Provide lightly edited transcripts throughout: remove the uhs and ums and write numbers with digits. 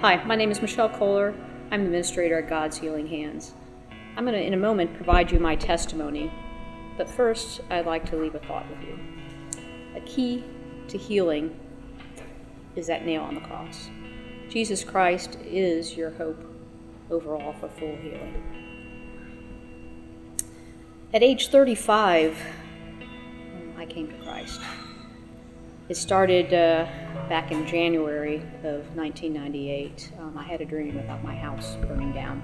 Hi, my name is Michelle Kohler. I'm the administrator at God's Healing Hands. I'm going to, in a moment, provide you my testimony, but first, I'd like to leave a thought with you. A key to healing is that nail on the cross. Jesus Christ is your hope overall for full healing. At age 35, I came to Christ. It started back in January of 1998. I had a dream about my house burning down.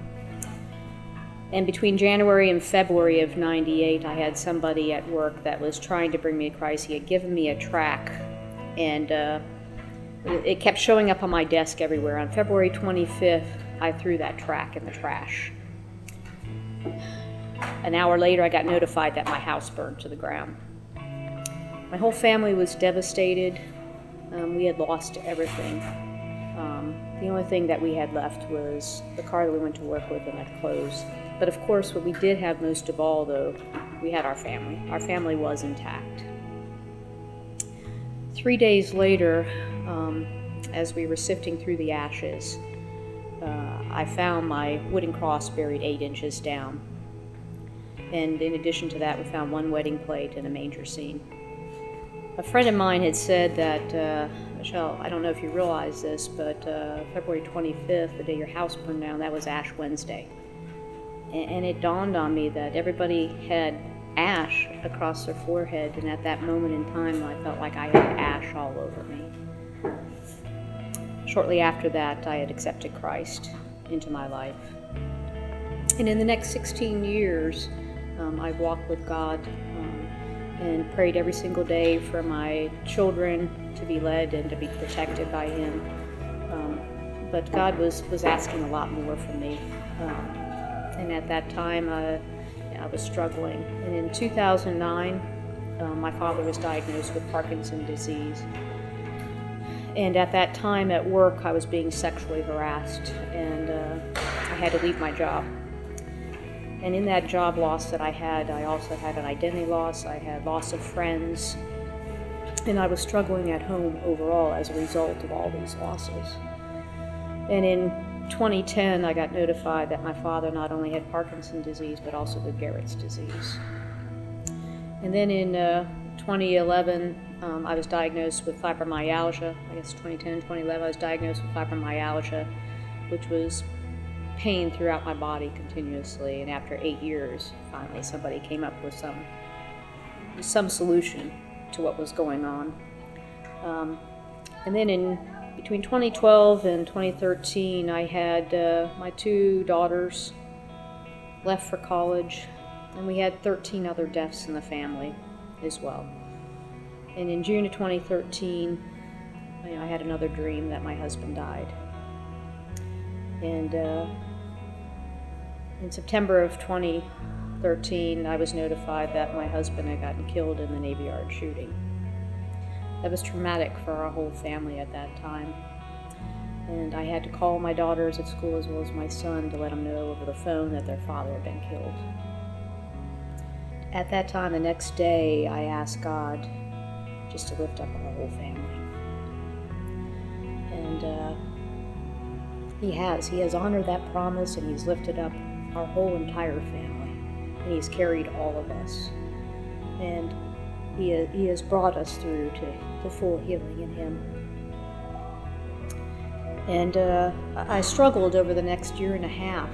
And between January and February of 98, I had somebody at work that was trying to bring me to Christ. He had given me a tract, and it kept showing up on my desk everywhere. On February 25th, I threw that tract in the trash. An hour later, I got notified that my house burned to the ground. My whole family was devastated. We had lost everything. The only thing that we had left was the car that we went to work with and had clothes. But of course, what we did have most of all, though, we had our family. Our family was intact. 3 days later, as we were sifting through the ashes, I found my wooden cross buried 8 inches down. And in addition to that, we found one wedding plate and a manger scene. A friend of mine had said that, Michelle, I don't know if you realize this, but February 25th, the day your house burned down, that was Ash Wednesday. And it dawned on me that everybody had ash across their forehead, and at that moment in time, I felt like I had ash all over me. Shortly after that, I had accepted Christ into my life. And in the next 16 years, I walked with God and prayed every single day for my children to be led and to be protected by Him. But God was asking a lot more from me. And at that time, I was struggling. And in 2009, my father was diagnosed with Parkinson's disease. And at that time at work, I was being sexually harassed, and I had to leave my job. And in that job loss that I also had an identity loss. I had loss of friends, and I was struggling at home overall as a result of all these losses. And in 2010, I got notified that my father not only had Parkinson's disease, but also Lou Gehrig's disease. And then in 2011, I was diagnosed with fibromyalgia. I guess 2010, 2011, I was diagnosed with fibromyalgia, which was pain throughout my body continuously. And after 8 years, finally somebody came up with some solution to what was going on. And then between 2012 and 2013, I had my 2 daughters left for college, and we had 13 other deaths in the family as well. And in June of 2013, I had another dream that my husband died. And in September of 2013, I was notified that my husband had gotten killed in the Navy Yard shooting. That was traumatic for our whole family at that time. And I had to call my daughters at school as well as my son to let them know over the phone that their father had been killed. At that time, the next day, I asked God just to lift up our whole family. And He has honored that promise, and He's lifted up our whole entire family, and He's carried all of us. And He has brought us through to full healing in Him. And I struggled over the next year and a half,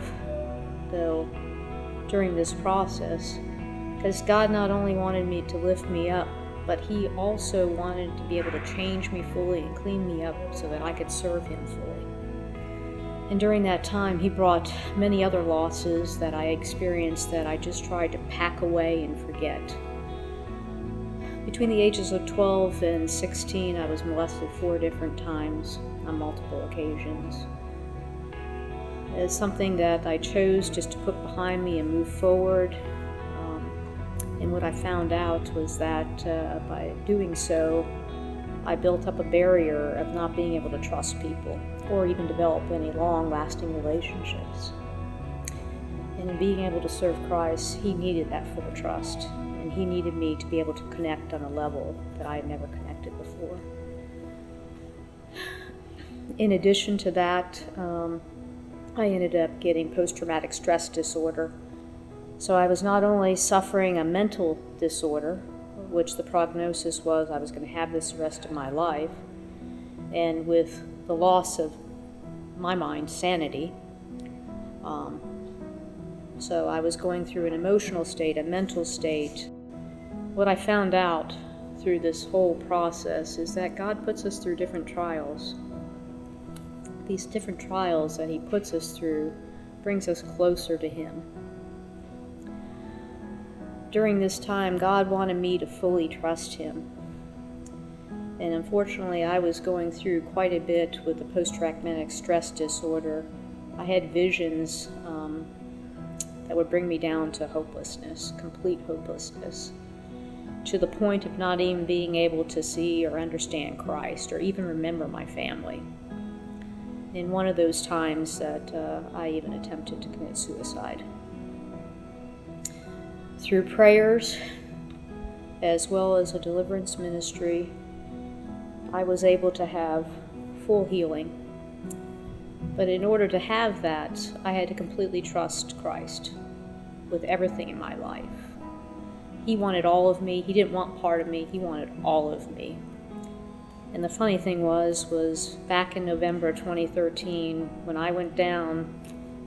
though, during this process, because God not only wanted me to lift me up, but He also wanted to be able to change me fully and clean me up so that I could serve Him fully. And during that time, He brought many other losses that I experienced that I just tried to pack away and forget. Between the ages of 12 and 16, I was molested 4 different times on multiple occasions. It's something that I chose just to put behind me and move forward. And what I found out was that by doing so, I built up a barrier of not being able to trust people or even develop any long-lasting relationships. And in being able to serve Christ, He needed that full trust, and He needed me to be able to connect on a level that I had never connected before. In addition to that, I ended up getting post-traumatic stress disorder. So I was not only suffering a mental disorder, which the prognosis was I was going to have this the rest of my life, and with the loss of my mind, sanity. So I was going through an emotional state, a mental state. What I found out through this whole process is that God puts us through different trials. These different trials that He puts us through brings us closer to Him. During this time, God wanted me to fully trust Him. And unfortunately, I was going through quite a bit with the post-traumatic stress disorder. I had visions that would bring me down to hopelessness, complete hopelessness, to the point of not even being able to see or understand Christ or even remember my family. In one of those times that I even attempted to commit suicide. Through prayers, as well as a deliverance ministry, I was able to have full healing. But in order to have that, I had to completely trust Christ with everything in my life. He wanted all of me. He didn't want part of me. He wanted all of me. And the funny thing was back in November 2013, when I went down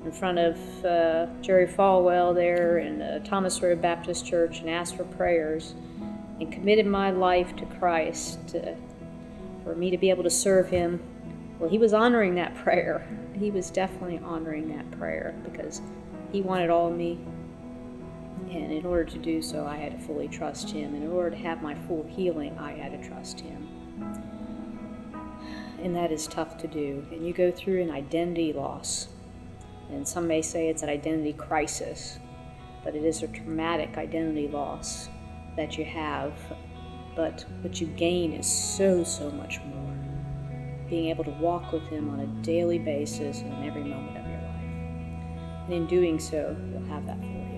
in front of Jerry Falwell there in the Thomas Road Baptist Church and asked for prayers and committed my life to Christ for me to be able to serve Him. Well, He was honoring that prayer. He was definitely honoring that prayer because He wanted all of me. And in order to do so, I had to fully trust Him. And in order to have my full healing, I had to trust Him. And that is tough to do. And you go through an identity loss. And some may say it's an identity crisis. But it is a traumatic identity loss that you have. But what you gain is so, so much more. Being able to walk with Him on a daily basis in every moment of your life. And in doing so, you'll have that full